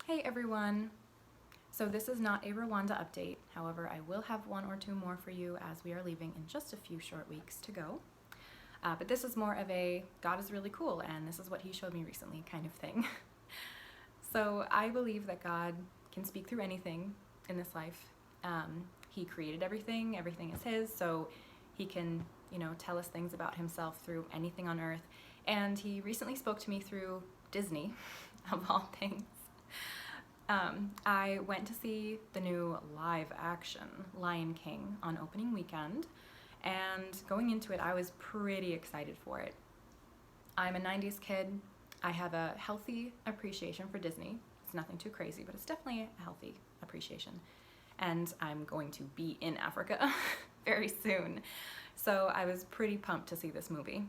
Hey everyone! So this is not a Rwanda update, however I will have one or two more for you as we are leaving in just a few short weeks to go. But this is more of a God is really cool and this is what he showed me recently kind of thing. So I believe that God can speak through anything in this life. He created everything, everything is his, so he can, tell us things about himself through anything on earth. And he recently spoke to me through Disney, of all things. I went to see the new live action Lion King on opening weekend, and going into it I was pretty excited for it. I'm a 90s kid. I have a healthy appreciation for Disney. It's nothing too crazy, but it's definitely a healthy appreciation. And I'm going to be in Africa very soon. So I was pretty pumped to see this movie.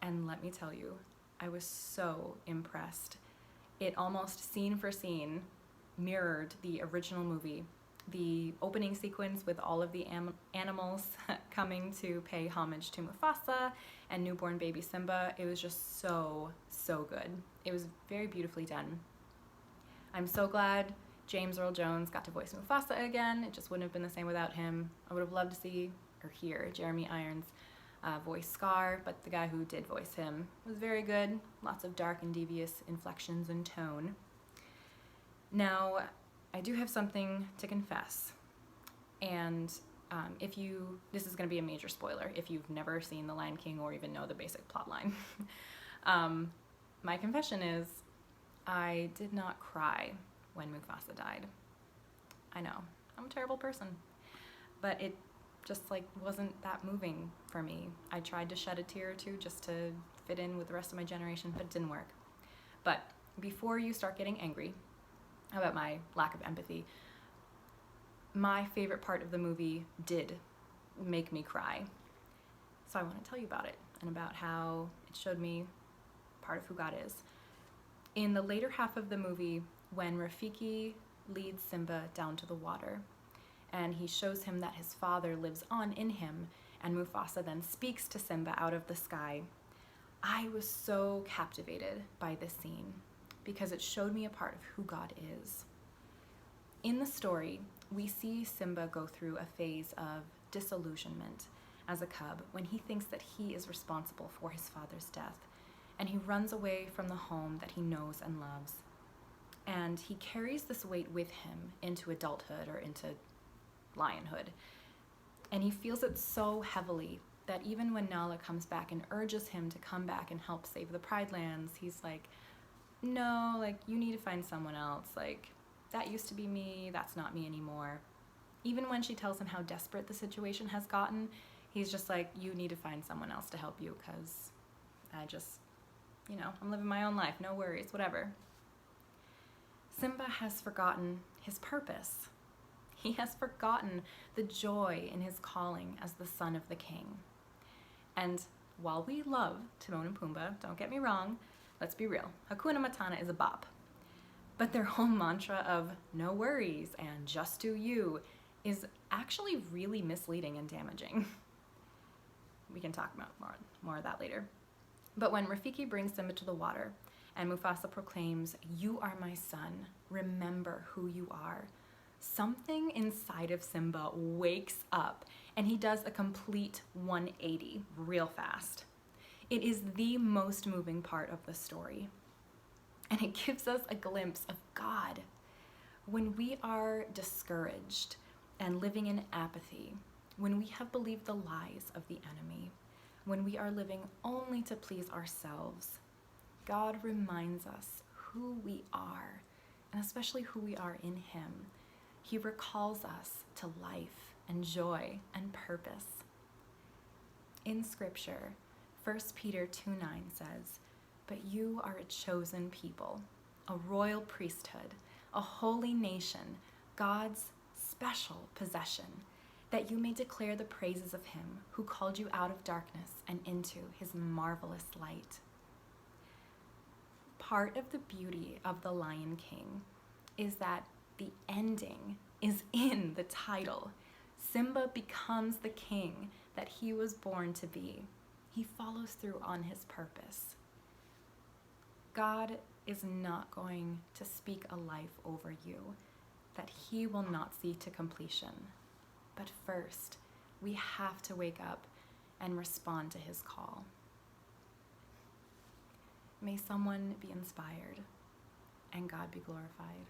And let me tell you, I was so impressed. It almost scene for scene mirrored the original movie. The opening sequence with all of the animals coming to pay homage to Mufasa and newborn baby Simba, it was just so good. It was very beautifully done. I'm so glad James Earl Jones got to voice Mufasa again. It just wouldn't have been the same without him. I would have loved to see or hear Jeremy Irons voice Scar, but the guy who did voice him was very good. Lots of dark and devious inflections and tone. Now, I do have something to confess, and this is going to be a major spoiler if you've never seen The Lion King or even know the basic plot line. My confession is I did not cry when Mufasa died. I know, I'm a terrible person, but it just wasn't that moving for me. I tried to shed a tear or two just to fit in with the rest of my generation, but it didn't work. But before you start getting angry about my lack of empathy, my favorite part of the movie did make me cry. So I want to tell you about it and about how it showed me part of who God is. In the later half of the movie, when Rafiki leads Simba down to the water, and he shows him that his father lives on in him, and Mufasa then speaks to Simba out of the sky, I was so captivated by this scene because it showed me a part of who God is. In the story, we see Simba go through a phase of disillusionment as a cub when he thinks that he is responsible for his father's death, and he runs away from the home that he knows and loves. And he carries this weight with him into adulthood or into lionhood. And he feels it so heavily that even when Nala comes back and urges him to come back and help save the Pride Lands, he's like, no, you need to find someone else. That used to be me, that's not me anymore. Even when she tells him how desperate the situation has gotten, he's just like, you need to find someone else to help you because I just, I'm living my own life, no worries, whatever. Simba has forgotten his purpose. He has forgotten the joy in his calling as the son of the king. And while we love Timon and Pumbaa, don't get me wrong, let's be real, Hakuna Matata is a bop. But their whole mantra of no worries and just do you is actually really misleading and damaging. We can talk about more of that later. But when Rafiki brings Simba to the water and Mufasa proclaims, you are my son, remember who you are, something inside of Simba wakes up and he does a complete 180 real fast. It is the most moving part of the story. And it gives us a glimpse of God. When we are discouraged and living in apathy, when we have believed the lies of the enemy, when we are living only to please ourselves, God reminds us who we are, and especially who we are in Him. He recalls us to life and joy and purpose. In Scripture, 1 Peter 2:9 says, but you are a chosen people, a royal priesthood, a holy nation, God's special possession, that you may declare the praises of Him who called you out of darkness and into His marvelous light. Part of the beauty of The Lion King is that the ending is in the title. Simba becomes the king that he was born to be. He follows through on his purpose. God is not going to speak a life over you that He will not see to completion. But first, we have to wake up and respond to His call. May someone be inspired and God be glorified.